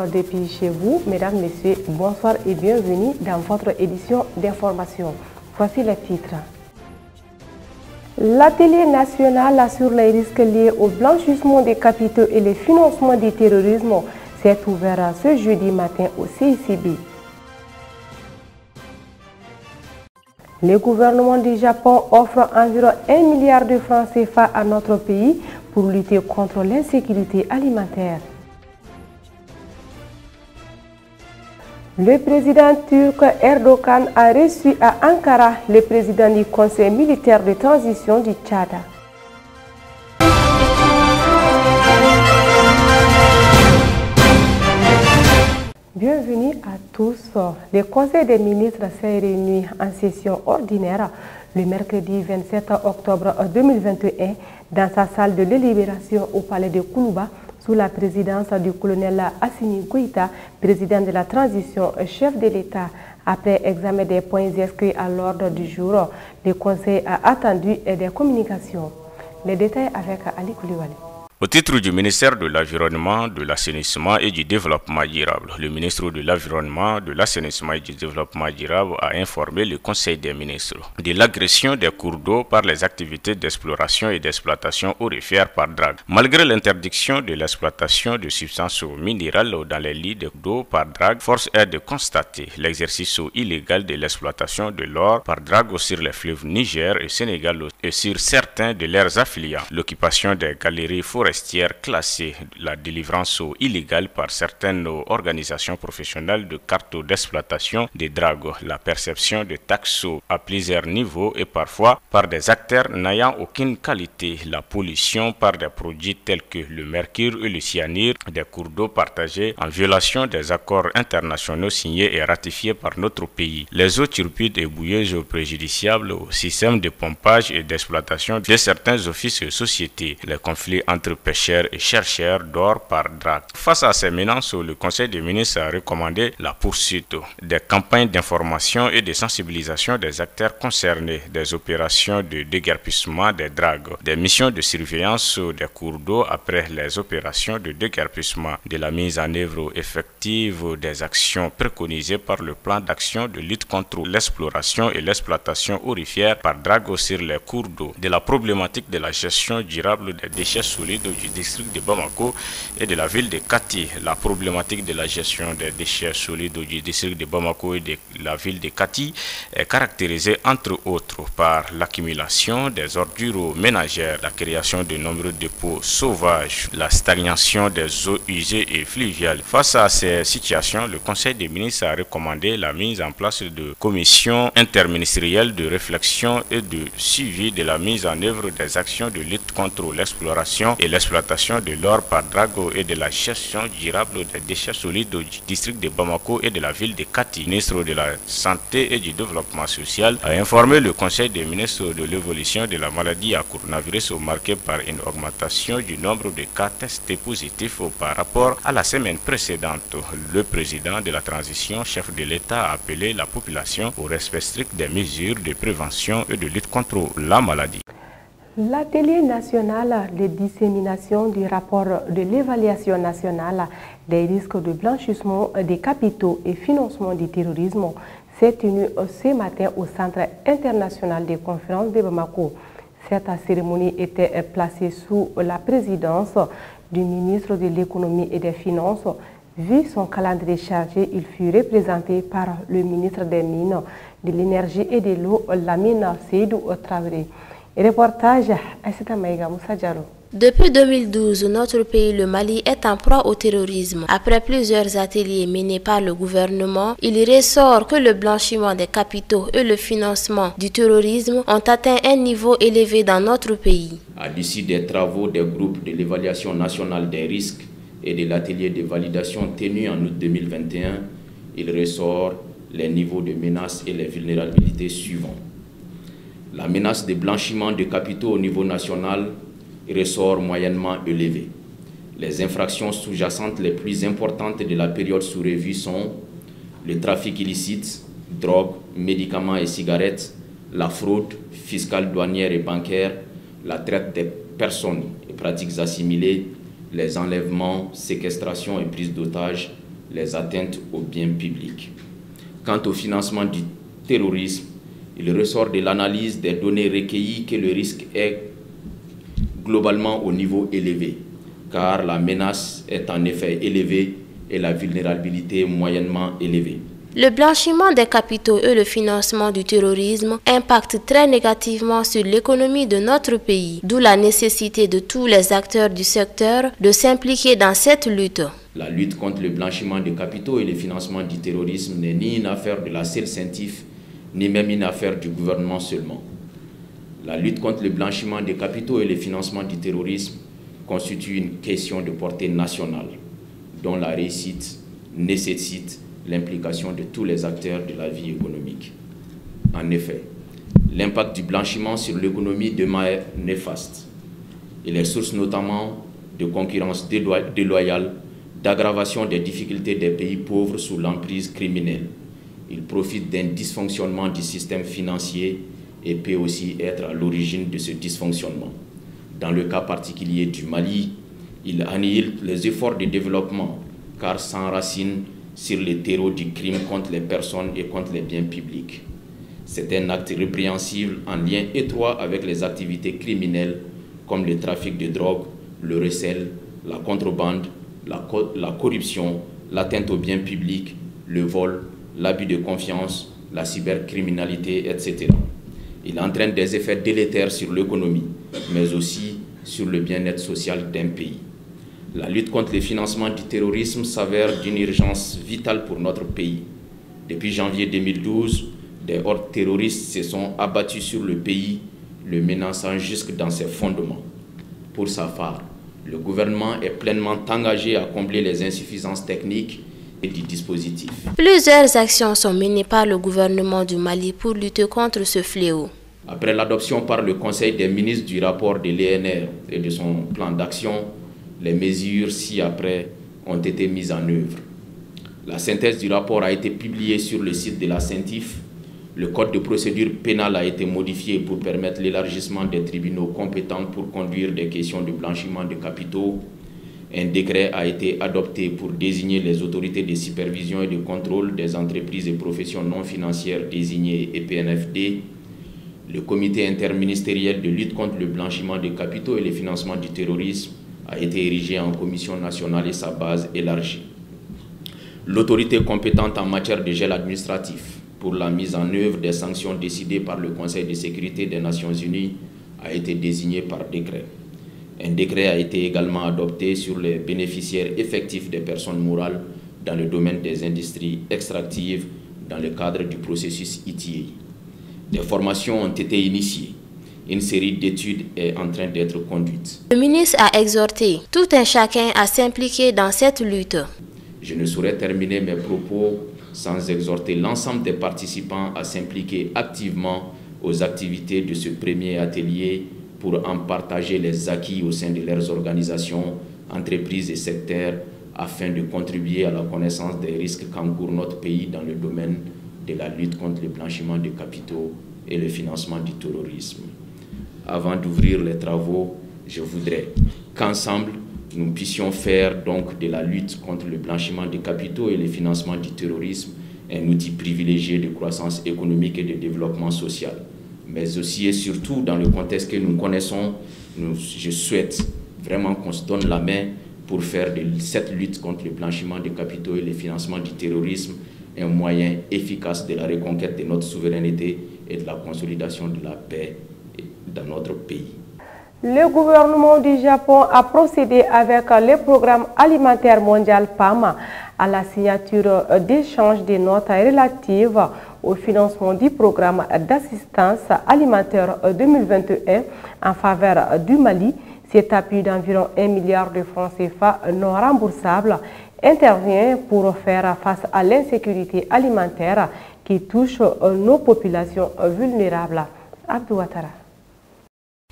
depuis chez vous. Mesdames, Messieurs, bonsoir et bienvenue dans votre édition d'information. Voici les titres. L'atelier national sur les risques liés au blanchissement des capitaux et le financement du terrorisme s'est ouvert ce jeudi matin au CICB. Le gouvernement du Japon offre environ 1 milliard de francs CFA à notre pays pour lutter contre l'insécurité alimentaire. Le président turc Erdogan a reçu à Ankara le président du Conseil militaire de transition du Tchad. Bienvenue à tous. Le Conseil des ministres s'est réuni en session ordinaire le mercredi 27 octobre 2021 dans sa salle de délibération au palais de Koulouba sous la présidence du colonel Assimi Goïta, président de la transition, chef de l'État. Après examen des points inscrits à l'ordre du jour, le Conseil a attendu des communications. Les détails avec Ali Koulibaly. Au titre du ministère de l'Environnement, de l'Assainissement et du Développement durable, le ministre de l'Environnement, de l'Assainissement et du Développement durable a informé le Conseil des ministres de l'agression des cours d'eau par les activités d'exploration et d'exploitation aurifère par drague. Malgré l'interdiction de l'exploitation de substances minérales dans les lits d'eau par drague, force est de constater l'exercice illégal de l'exploitation de l'or par drague sur les fleuves Niger et Sénégal et sur certains de leurs affiliés. L'occupation des galeries forestières classées, la délivrance illégale par certaines organisations professionnelles de cartes d'exploitation des dragues, la perception de taxes à plusieurs niveaux et parfois par des acteurs n'ayant aucune qualité, la pollution par des produits tels que le mercure et le cyanure des cours d'eau partagés en violation des accords internationaux signés et ratifiés par notre pays, les eaux turbides et bouilleuses préjudiciables au système de pompage et d'exploitation de certains offices et sociétés, les conflits entre pêcheurs et chercheurs d'or par drague. Face à ces menaces, le Conseil des ministres a recommandé la poursuite des campagnes d'information et de sensibilisation des acteurs concernés, des opérations de déguerpissement des dragues, des missions de surveillance des cours d'eau après les opérations de déguerpissement, de la mise en œuvre effective des actions préconisées par le plan d'action de lutte contre l'exploration et l'exploitation aurifère par drague sur les cours d'eau, de la problématique de la gestion durable des déchets solides du district de Bamako et de la ville de Kati. La problématique de la gestion des déchets solides du district de Bamako et de la ville de Kati est caractérisée entre autres par l'accumulation des ordures ménagères, la création de nombreux dépôts sauvages, la stagnation des eaux usées et fluviales. Face à ces situations, le Conseil des ministres a recommandé la mise en place de commissions interministérielles de réflexion et de suivi de la mise en œuvre des actions de lutte contre l'exploration et l'exploitation de l'or par drague et de la gestion durable des déchets solides du district de Bamako et de la ville de Kati. Le ministre de la Santé et du Développement social a informé le Conseil des ministres de l'évolution de la maladie à coronavirus marquée par une augmentation du nombre de cas testés positifs par rapport à la semaine précédente. Le président de la transition, chef de l'État, a appelé la population au respect strict des mesures de prévention et de lutte contre la maladie. L'atelier national de dissémination du rapport de l'évaluation nationale des risques de blanchissement des capitaux et financement du terrorisme s'est tenu ce matin au Centre international des conférences de Bamako. Cette cérémonie était placée sous la présidence du ministre de l'économie et des finances. Vu son calendrier chargé, il fut représenté par le ministre des Mines, de l'Énergie et de l'Eau, Lamine Seydou Traoré. Reportage Aïssata Maïga Moussa Diallo. Depuis 2012, notre pays, le Mali, est en proie au terrorisme. Après plusieurs ateliers menés par le gouvernement, il ressort que le blanchiment des capitaux et le financement du terrorisme ont atteint un niveau élevé dans notre pays. À l'issue des travaux des groupes de l'évaluation nationale des risques et de l'atelier de validation tenu en août 2021, il ressort les niveaux de menaces et les vulnérabilités suivants. La menace de blanchiment de capitaux au niveau national ressort moyennement élevé. Les infractions sous-jacentes les plus importantes de la période sous revue sont le trafic illicite, drogue, médicaments et cigarettes, la fraude fiscale, douanière et bancaire, la traite des personnes et pratiques assimilées, les enlèvements, séquestrations et prises d'otages, les atteintes aux biens publics. Quant au financement du terrorisme, il ressort de l'analyse des données recueillies que le risque est globalement au niveau élevé, car la menace est en effet élevée et la vulnérabilité moyennement élevée. Le blanchiment des capitaux et le financement du terrorisme impactent très négativement sur l'économie de notre pays, d'où la nécessité de tous les acteurs du secteur de s'impliquer dans cette lutte. La lutte contre le blanchiment des capitaux et le financement du terrorisme n'est ni une affaire de la seule CENTIF, ni même une affaire du gouvernement seulement. La lutte contre le blanchiment des capitaux et le financement du terrorisme constitue une question de portée nationale, dont la réussite nécessite l'implication de tous les acteurs de la vie économique. En effet, l'impact du blanchiment sur l'économie demeure néfaste. Il est source notamment de concurrence déloyale, d'aggravation des difficultés des pays pauvres sous l'emprise criminelle. Il profite d'un dysfonctionnement du système financier et peut aussi être à l'origine de ce dysfonctionnement. Dans le cas particulier du Mali, il annihile les efforts de développement car s'enracine sur les terreaux du crime contre les personnes et contre les biens publics. C'est un acte répréhensible en lien étroit avec les activités criminelles comme le trafic de drogue, le recel, la contrebande, la corruption, l'atteinte aux biens publics, le vol, l'abus de confiance, la cybercriminalité, etc. Il entraîne des effets délétères sur l'économie, mais aussi sur le bien-être social d'un pays. La lutte contre le financement du terrorisme s'avère d'une urgence vitale pour notre pays. Depuis janvier 2012, des hordes terroristes se sont abattus sur le pays, le menaçant jusque dans ses fondements. Pour sa part, le gouvernement est pleinement engagé à combler les insuffisances techniques et du dispositif. Plusieurs actions sont menées par le gouvernement du Mali pour lutter contre ce fléau. Après l'adoption par le Conseil des ministres du rapport de l'ENR et de son plan d'action, les mesures ci-après ont été mises en œuvre. La synthèse du rapport a été publiée sur le site de la CENTIF. Le code de procédure pénale a été modifié pour permettre l'élargissement des tribunaux compétents pour conduire des questions de blanchiment de capitaux. Un décret a été adopté pour désigner les autorités de supervision et de contrôle des entreprises et professions non financières désignées EPNFD. Le comité interministériel de lutte contre le blanchiment de capitaux et le financement du terrorisme a été érigé en commission nationale et sa base élargie. L'autorité compétente en matière de gel administratif pour la mise en œuvre des sanctions décidées par le Conseil de sécurité des Nations Unies a été désignée par décret. Un décret a été également adopté sur les bénéficiaires effectifs des personnes morales dans le domaine des industries extractives dans le cadre du processus ITI. Des formations ont été initiées. Une série d'études est en train d'être conduite. Le ministre a exhorté tout un chacun à s'impliquer dans cette lutte. Je ne saurais terminer mes propos sans exhorter l'ensemble des participants à s'impliquer activement aux activités de ce premier atelier pour en partager les acquis au sein de leurs organisations, entreprises et secteurs afin de contribuer à la connaissance des risques qu'encourt notre pays dans le domaine de la lutte contre le blanchiment de capitaux et le financement du terrorisme. Avant d'ouvrir les travaux, je voudrais qu'ensemble, nous puissions faire donc de la lutte contre le blanchiment de capitaux et le financement du terrorisme un outil privilégié de croissance économique et de développement social. Mais aussi et surtout dans le contexte que nous connaissons, je souhaite vraiment qu'on se donne la main pour faire de cette lutte contre le blanchiment de capitaux et le financement du terrorisme un moyen efficace de la reconquête de notre souveraineté et de la consolidation de la paix dans notre pays. Le gouvernement du Japon a procédé avec le programme alimentaire mondial PAM à la signature d'échange des notes relatives au financement du programme d'assistance alimentaire 2021 en faveur du Mali. Cet appui d'environ 1 milliard de francs CFA non remboursables intervient pour faire face à l'insécurité alimentaire qui touche nos populations vulnérables. Abdou Ouattara.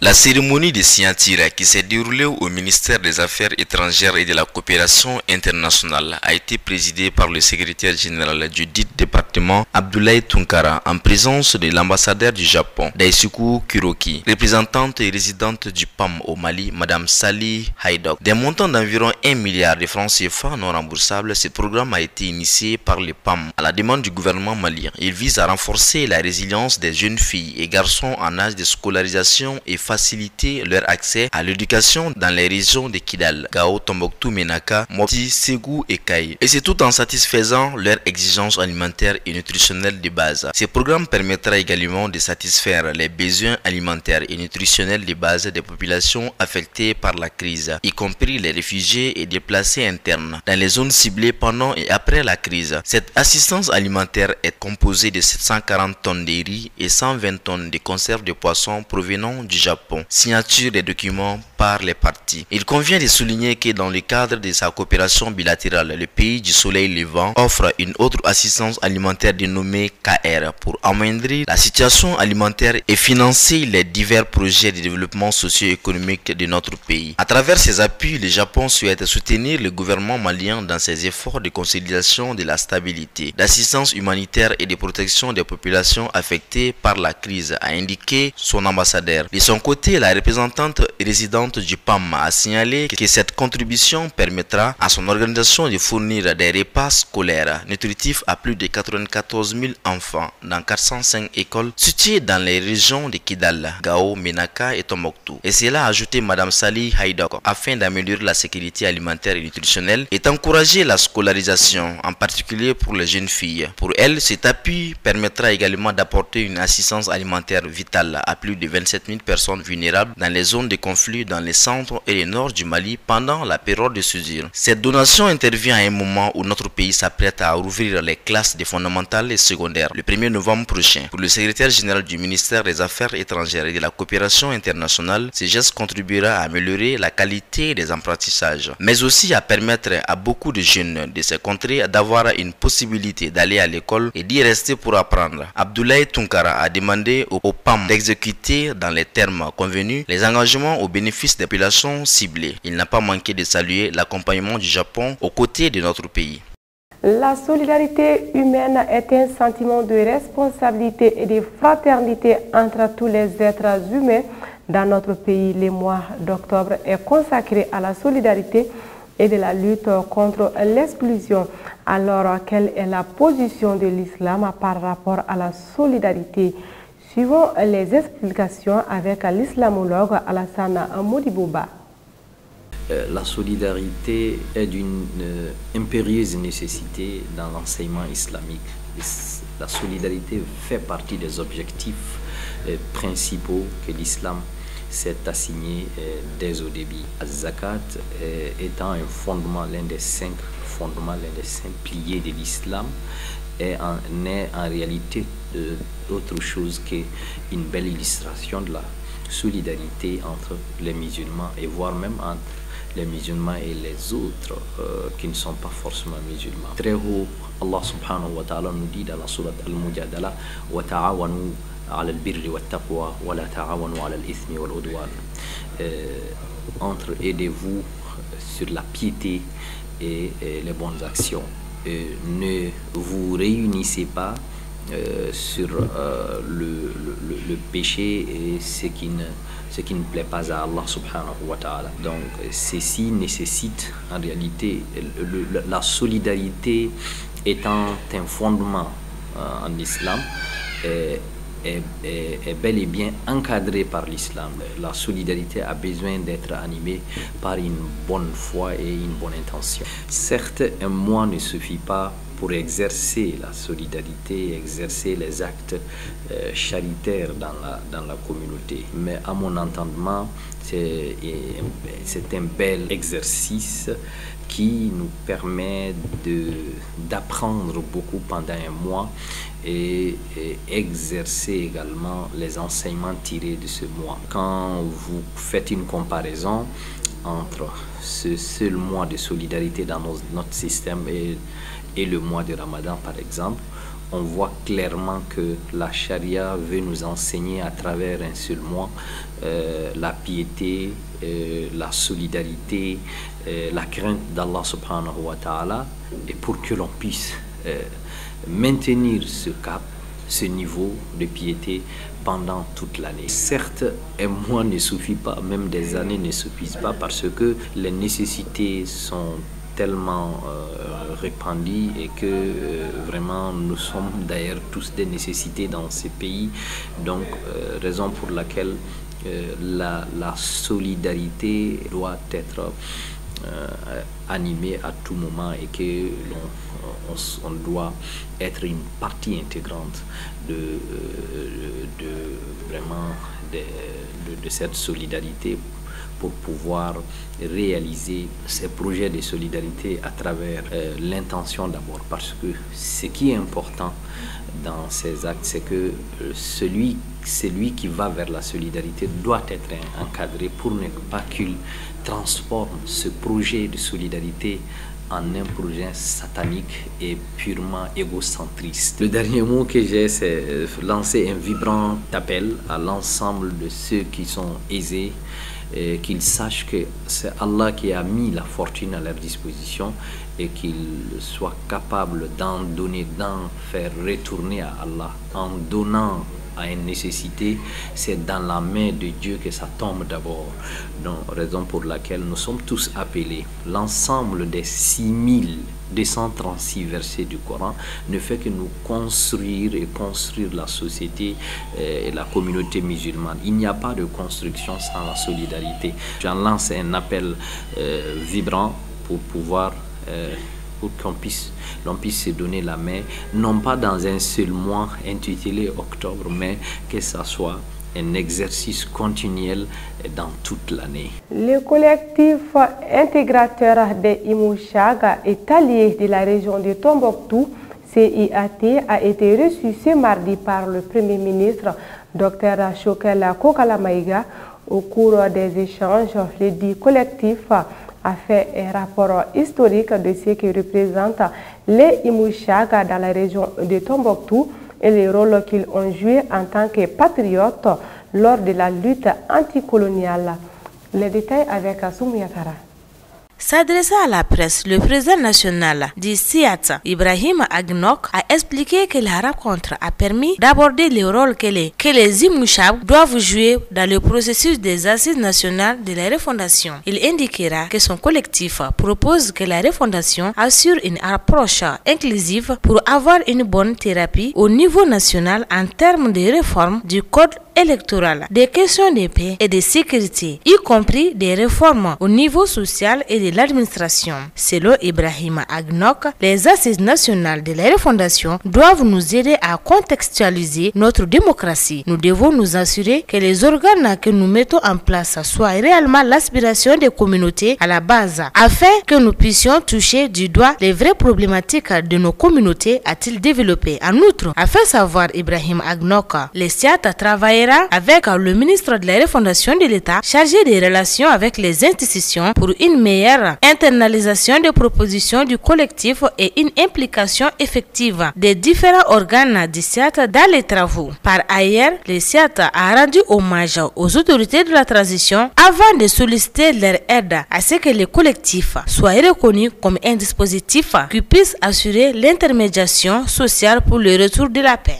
La cérémonie de signature qui s'est déroulée au ministère des Affaires étrangères et de la coopération internationale a été présidée par le secrétaire général du dit département Abdoulaye Tunkara en présence de l'ambassadeur du Japon Daisuke Kuroki, représentante et résidente du PAM au Mali, Madame Sally Haidok. Des montants d'environ 1 milliard de francs CFA non remboursables, ce programme a été initié par le PAM à la demande du gouvernement malien. Il vise à renforcer la résilience des jeunes filles et garçons en âge de scolarisation et faciliter leur accès à l'éducation dans les régions de Kidal, Gao, Tombouctou, Menaka, Mopti, Ségou et Kaye. Et c'est tout en satisfaisant leurs exigences alimentaires et nutritionnelles de base. Ce programme permettra également de satisfaire les besoins alimentaires et nutritionnels de base des populations affectées par la crise, y compris les réfugiés et déplacés internes, dans les zones ciblées pendant et après la crise. Cette assistance alimentaire est composée de 740 tonnes de riz et 120 tonnes de conserves de poissons provenant du Japon. Signature des documents par les parties. Il convient de souligner que dans le cadre de sa coopération bilatérale, le pays du soleil levant offre une autre assistance alimentaire dénommée KR pour amoindrir la situation alimentaire et financer les divers projets de développement socio-économique de notre pays. À travers ces appuis, le Japon souhaite soutenir le gouvernement malien dans ses efforts de consolidation de la stabilité, d'assistance humanitaire et de protection des populations affectées par la crise, a indiqué son ambassadeur. De son côté, la représentante résidente du PAM a signalé que cette contribution permettra à son organisation de fournir des repas scolaires nutritifs à plus de 94 000 enfants dans 405 écoles situées dans les régions de Kidal, Gao, Menaka et Tombouctou. Et cela a ajouté Madame Sally Haidok afin d'améliorer la sécurité alimentaire et nutritionnelle et d'encourager la scolarisation, en particulier pour les jeunes filles. Pour elle, cet appui permettra également d'apporter une assistance alimentaire vitale à plus de 27 000 personnes vulnérables dans les zones de conflit dans les centres et le nord du Mali pendant la période de soudure. Cette donation intervient à un moment où notre pays s'apprête à rouvrir les classes de fondamentales et secondaires le 1er novembre prochain. Pour le secrétaire général du ministère des Affaires étrangères et de la coopération internationale, ce geste contribuera à améliorer la qualité des apprentissages, mais aussi à permettre à beaucoup de jeunes de ces contrées d'avoir une possibilité d'aller à l'école et d'y rester pour apprendre. Abdoulaye Tunkara a demandé au PAM d'exécuter dans les termes convenus les engagements au bénéfice des populations ciblées. Il n'a pas manqué de saluer l'accompagnement du Japon aux côtés de notre pays. La solidarité humaine est un sentiment de responsabilité et de fraternité entre tous les êtres humains. Dans notre pays, le mois d'octobre est consacré à la solidarité et de la lutte contre l'exclusion. Alors, quelle est la position de l'islam par rapport à la solidarité? Suivons les explications avec l'islamologue Alassane Modiboba. La solidarité est d'une impérieuse nécessité dans l'enseignement islamique. La solidarité fait partie des objectifs principaux que l'islam s'est assigné dès au début. Az-Zakat étant un fondement, l'un des 5 fondements, l'un des 5 piliers de l'islam, n'est en réalité autre chose qu'une belle illustration de la solidarité entre les musulmans et voire même entre les musulmans et les autres qui ne sont pas forcément musulmans. Très haut, Allah subhanahu wa ta'ala nous dit dans la sourate Al-Mujadala wa ta'awanu ala al-birri wa taqwa wa la ta'awanu ala al-ithmi wal udwan. Aidez-vous sur la piété et les bonnes actions. Ne vous réunissez pas sur le péché et ce qui ne plaît pas à Allah subhanahu wa ta'ala. Donc ceci nécessite en réalité la solidarité étant un fondement en islam est bel et bien encadré par l'islam. La solidarité a besoin d'être animée par une bonne foi et une bonne intention. Certes, un mois ne suffit pas pour exercer la solidarité, exercer les actes charitaires dans la communauté. Mais à mon entendement, c'est un bel exercice qui nous permet d'apprendre beaucoup pendant un mois et exercer également les enseignements tirés de ce mois. Quand vous faites une comparaison entre ce seul mois de solidarité dans notre système et le mois de Ramadan par exemple, on voit clairement que la charia veut nous enseigner à travers un seul mois la piété, la solidarité, la crainte d'Allah subhanahu wa ta'ala, et pour que l'on puisse maintenir ce cap, ce niveau de piété pendant toute l'année. Certes, un mois ne suffit pas, même des années ne suffisent pas, parce que les nécessités sont tellement répandues et que vraiment nous sommes d'ailleurs tous des nécessités dans ces pays. Donc, raison pour laquelle la solidarité doit être animée à tout moment et que on doit être une partie intégrante de cette solidarité pour pouvoir réaliser ces projets de solidarité à travers l'intention d'abord, parce que ce qui est important dans ces actes, c'est que celui qui va vers la solidarité doit être encadré pour ne pas qu'il transforme ce projet de solidarité en un projet satanique et purement égocentriste. Le dernier mot que j'ai, c'est lancer un vibrant appel à l'ensemble de ceux qui sont aisés, qu'ils sachent que c'est Allah qui a mis la fortune à leur disposition et qu'ils soient capables d'en donner, d'en faire retourner à Allah. En donnant à une nécessité, c'est dans la main de Dieu que ça tombe d'abord. Donc, raison pour laquelle nous sommes tous appelés. L'ensemble des 6236 versets du Coran ne fait que nous construire la société et la communauté musulmane. Il n'y a pas de construction sans la solidarité. J'en lance un appel vibrant pour pouvoir pour qu'on puisse se donner la main, non pas dans un seul mois intitulé octobre, mais que ça soit un exercice continuel dans toute l'année. Le collectif intégrateur des Imouchaga est allié de la région de Tombouctou, CIAT, a été reçu ce mardi par le Premier ministre Dr Choguel Kokalamaïga. Au cours des échanges, le dit collectif a fait un rapport historique de ce que représentent les Imouchaga dans la région de Tombouctou et le rôle qu'ils ont joué en tant que patriotes lors de la lutte anticoloniale. Les détails avec Soumiatara. S'adressant à la presse, le président national du CIAT, Ibrahim Agnok, a expliqué que la rencontre a permis d'aborder le rôle que les Imouchab doivent jouer dans le processus des assises nationales de la refondation. Il indiquera que son collectif propose que la refondation assure une approche inclusive pour avoir une bonne thérapie au niveau national en termes de réforme du code électoral, des questions de paix et de sécurité, y compris des réformes au niveau social et de l'administration. Selon Ibrahim Agnok, les assises nationales de la refondation doivent nous aider à contextualiser notre démocratie. Nous devons nous assurer que les organes que nous mettons en place soient réellement l'aspiration des communautés à la base, afin que nous puissions toucher du doigt les vraies problématiques de nos communautés, a-t-il développé. En outre, a fait savoir Ibrahim Agnok, les CIAT travaillera avec le ministre de la refondation de l'État chargé des relations avec les institutions pour une meilleure internalisation des propositions du collectif et une implication effective des différents organes du CIAT dans les travaux. Par ailleurs, le CIAT a rendu hommage aux autorités de la transition avant de solliciter leur aide à ce que le collectif soit reconnu comme un dispositif qui puisse assurer l'intermédiation sociale pour le retour de la paix.